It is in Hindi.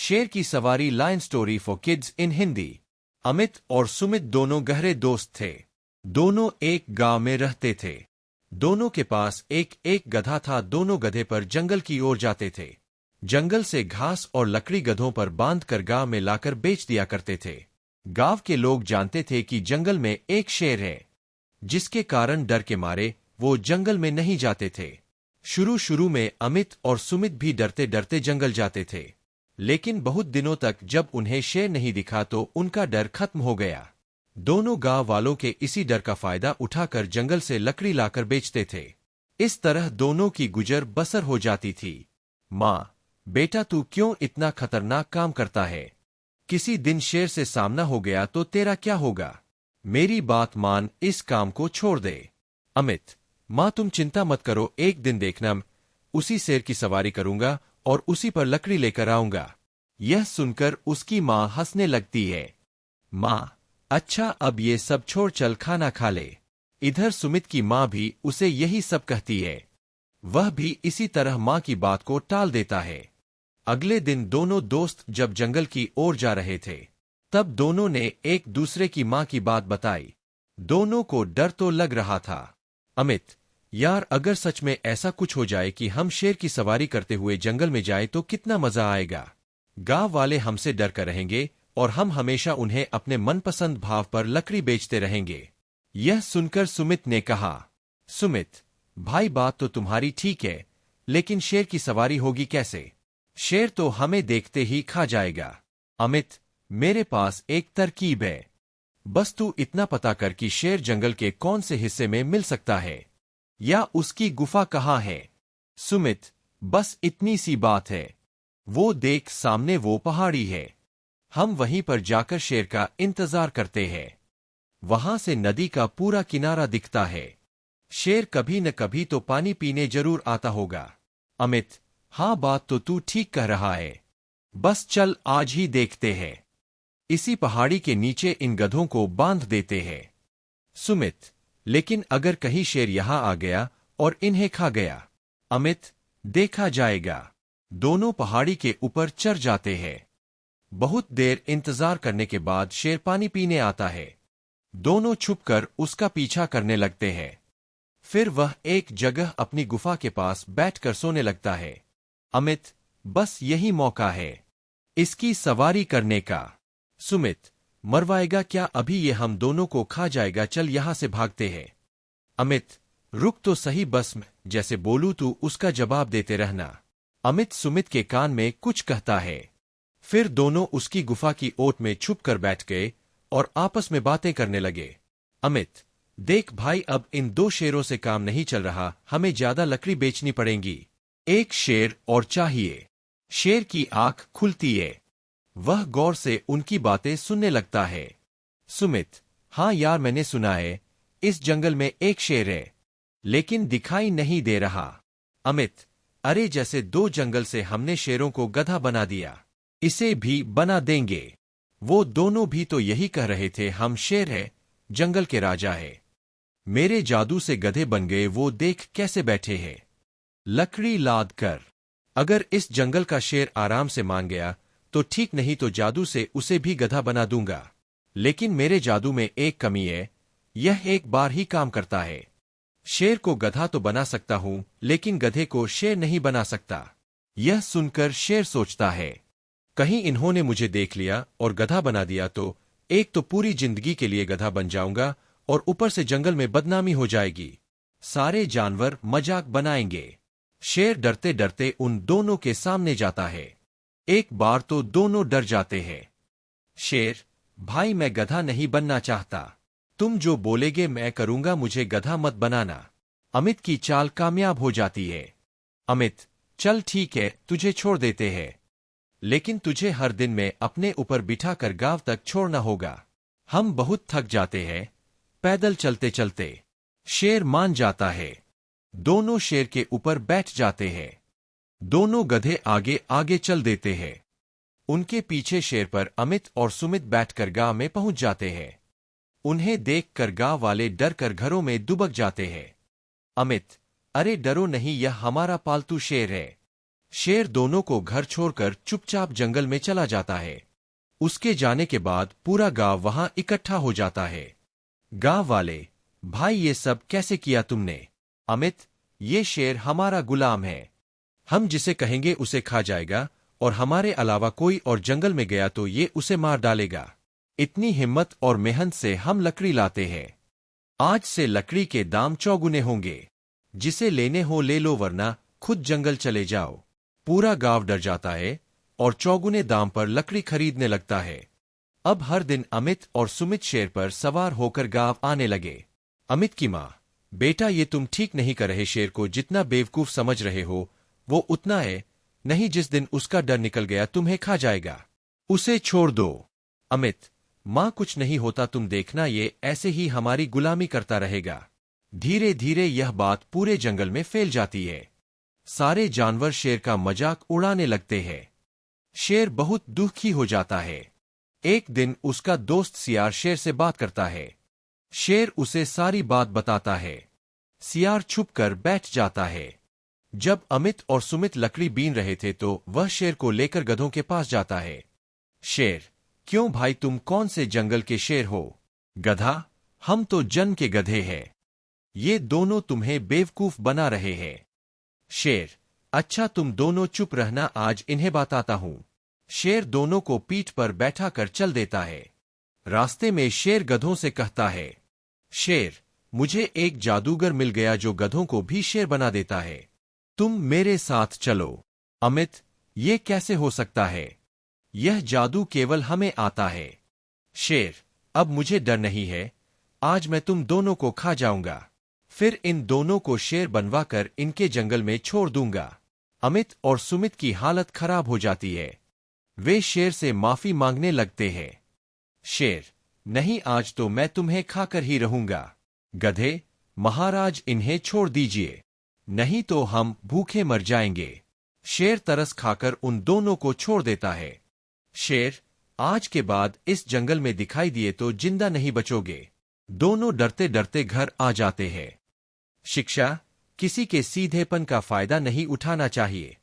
शेर की सवारी lion story for kids in Hindi. Amit और सुमित दोनों गहरे दोस्त थे। दोनों एक गांव में रहते थे। दोनों के पास एक एक गधा था। दोनों गधे पर जंगल की ओर जाते थे। जंगल से घास और लकड़ी गधों पर बांधकर गांव में लाकर बेच दिया करते थे। गांव के लोग जानते थे कि जंगल में एक शेर है, जिसके कारण डर के मारे वो जंगल में नहीं जाते थे। शुरू शुरू में अमित और सुमित भी डरते डरते जंगल जाते थे, लेकिन बहुत दिनों तक जब उन्हें शेर नहीं दिखा तो उनका डर खत्म हो गया। दोनों गांव वालों के इसी डर का फायदा उठाकर जंगल से लकड़ी लाकर बेचते थे। इस तरह दोनों की गुजर बसर हो जाती थी। माँ, बेटा तू क्यों इतना खतरनाक काम करता है? किसी दिन शेर से सामना हो गया तो तेरा क्या होगा? मेरी बात मान, इस काम को छोड़ दे। अमित, माँ तुम चिंता मत करो, एक दिन देखना मैं उसी शेर की सवारी करूंगा और उसी पर लकड़ी लेकर आऊंगा। यह सुनकर उसकी माँ हंसने लगती है। माँ, अच्छा अब ये सब छोड़ चल खाना खा ले। इधर सुमित की माँ भी उसे यही सब कहती है। वह भी इसी तरह माँ की बात को टाल देता है। अगले दिन दोनों दोस्त जब जंगल की ओर जा रहे थे, तब दोनों ने एक दूसरे की माँ की बात बताई। दोनों को डर तो लग रहा था। अमित, यार अगर सच में ऐसा कुछ हो जाए कि हम शेर की सवारी करते हुए जंगल में जाए तो कितना मजा आएगा। गांव वाले हमसे डर कर रहेंगे और हम हमेशा उन्हें अपने मनपसंद भाव पर लकड़ी बेचते रहेंगे। यह सुनकर सुमित ने कहा, सुमित भाई बात तो तुम्हारी ठीक है, लेकिन शेर की सवारी होगी कैसे? शेर तो हमें देखते ही खा जाएगा। अमित, मेरे पास एक तरकीब है। बस तू इतना पता कर कि शेर जंगल के कौन से हिस्से में मिल सकता है, या उसकी गुफा कहाँ है। सुमित, बस इतनी सी बात है। वो देख सामने वो पहाड़ी है। हम वहीं पर जाकर शेर का इंतजार करते हैं। वहां से नदी का पूरा किनारा दिखता है। शेर कभी न कभी तो पानी पीने जरूर आता होगा। अमित, हाँ बात तो तू ठीक कह रहा है। बस चल आज ही देखते हैं। इसी पहाड़ी के नीचे इन गधों को बांध देते हैं। सुमित, लेकिन अगर कहीं शेर यहां आ गया और इन्हें खा गया? अमित, देखा जाएगा। दोनों पहाड़ी के ऊपर चढ़ जाते हैं। बहुत देर इंतजार करने के बाद शेर पानी पीने आता है। दोनों छुपकर उसका पीछा करने लगते हैं। फिर वह एक जगह अपनी गुफा के पास बैठकर सोने लगता है। अमित, बस यही मौका है इसकी सवारी करने का। सुमित, मरवाएगा क्या अभी? ये हम दोनों को खा जाएगा, चल यहां से भागते हैं। अमित, रुक तो सही, बस मैं जैसे बोलूं तू उसका जवाब देते रहना। अमित सुमित के कान में कुछ कहता है। फिर दोनों उसकी गुफा की ओट में छुप कर बैठ गए और आपस में बातें करने लगे। अमित, देख भाई अब इन दो शेरों से काम नहीं चल रहा, हमें ज्यादा लकड़ी बेचनी पड़ेगी। एक शेर और चाहिए। शेर की आंख खुलती है। वह गौर से उनकी बातें सुनने लगता है। सुमित, हाँ यार मैंने सुना है इस जंगल में एक शेर है, लेकिन दिखाई नहीं दे रहा। अमित, अरे जैसे दो जंगल से हमने शेरों को गधा बना दिया, इसे भी बना देंगे। वो दोनों भी तो यही कह रहे थे, हम शेर है, जंगल के राजा है। मेरे जादू से गधे बन गए, वो देख कैसे बैठे हैं लकड़ी लाद कर। अगर इस जंगल का शेर आराम से मान गया तो ठीक, नहीं तो जादू से उसे भी गधा बना दूंगा। लेकिन मेरे जादू में एक कमी है, यह एक बार ही काम करता है। शेर को गधा तो बना सकता हूं, लेकिन गधे को शेर नहीं बना सकता। यह सुनकर शेर सोचता है, कहीं इन्होंने मुझे देख लिया और गधा बना दिया तो एक तो पूरी जिंदगी के लिए गधा बन जाऊंगा और ऊपर से जंगल में बदनामी हो जाएगी। सारे जानवर मजाक बनाएंगे। शेर डरते डरते उन दोनों के सामने जाता है। एक बार तो दोनों डर जाते हैं। शेर, भाई मैं गधा नहीं बनना चाहता, तुम जो बोलेगे मैं करूंगा, मुझे गधा मत बनाना। अमित की चाल कामयाब हो जाती है। अमित, चल ठीक है, तुझे छोड़ देते हैं, लेकिन तुझे हर दिन में अपने ऊपर बिठाकर गांव तक छोड़ना होगा। हम बहुत थक जाते हैं पैदल चलते चलते। शेर मान जाता है। दोनों शेर के ऊपर बैठ जाते हैं। दोनों गधे आगे आगे चल देते हैं। उनके पीछे शेर पर अमित और सुमित बैठकर गांव में पहुंच जाते हैं। उन्हें देखकर गांव वाले डर कर घरों में दुबक जाते हैं। अमित, अरे डरो नहीं, यह हमारा पालतू शेर है, शेर दोनों को घर छोड़कर चुपचाप जंगल में चला जाता है। उसके जाने के बाद पूरा गांव वहां इकट्ठा हो जाता है। गांव वाले, भाई ये सब कैसे किया तुमने? अमित, ये शेर हमारा गुलाम है। हम जिसे कहेंगे उसे खा जाएगा और हमारे अलावा कोई और जंगल में गया तो ये उसे मार डालेगा। इतनी हिम्मत और मेहनत से हम लकड़ी लाते हैं। आज से लकड़ी के दाम चौगुने होंगे। जिसे लेने हो ले लो वरना खुद जंगल चले जाओ। पूरा गांव डर जाता है और चौगुने दाम पर लकड़ी खरीदने लगता है। अब हर दिन अमित और सुमित शेर पर सवार होकर गांव आने लगे। अमित की माँ, बेटा ये तुम ठीक नहीं कर रहे। शेर को जितना बेवकूफ समझ रहे हो वो उतना है नहीं। जिस दिन उसका डर निकल गया तुम्हें खा जाएगा। उसे छोड़ दो। अमित, माँ कुछ नहीं होता, तुम देखना ये ऐसे ही हमारी गुलामी करता रहेगा। धीरे धीरे यह बात पूरे जंगल में फैल जाती है। सारे जानवर शेर का मजाक उड़ाने लगते हैं। शेर बहुत दुखी हो जाता है। एक दिन उसका दोस्त सियार शेर से बात करता है। शेर उसे सारी बात बताता है। सियार छुप कर बैठ जाता है। जब अमित और सुमित लकड़ी बीन रहे थे तो वह शेर को लेकर गधों के पास जाता है। शेर, क्यों भाई तुम कौन से जंगल के शेर हो? गधा, हम तो जन्म के गधे हैं। ये दोनों तुम्हें बेवकूफ बना रहे हैं। शेर, अच्छा तुम दोनों चुप रहना, आज इन्हें बताता हूं। शेर दोनों को पीठ पर बैठा कर चल देता है। रास्ते में शेर गधों से कहता है, शेर, मुझे एक जादूगर मिल गया जो गधों को भी शेर बना देता है। तुम मेरे साथ चलो। अमित, ये कैसे हो सकता है? यह जादू केवल हमें आता है। शेर, अब मुझे डर नहीं है। आज मैं तुम दोनों को खा जाऊंगा। फिर इन दोनों को शेर बनवाकर इनके जंगल में छोड़ दूंगा। अमित और सुमित की हालत खराब हो जाती है। वे शेर से माफी मांगने लगते हैं। शेर, नहीं, आज तो मैं तुम्हें खाकर ही रहूंगा। गधे, महाराज इन्हें छोड़ दीजिए, नहीं तो हम भूखे मर जाएंगे। शेर तरस खाकर उन दोनों को छोड़ देता है। शेर, आज के बाद इस जंगल में दिखाई दिए तो जिंदा नहीं बचोगे। दोनों डरते डरते घर आ जाते हैं। शिक्षा, किसी के सीधेपन का फायदा नहीं उठाना चाहिए।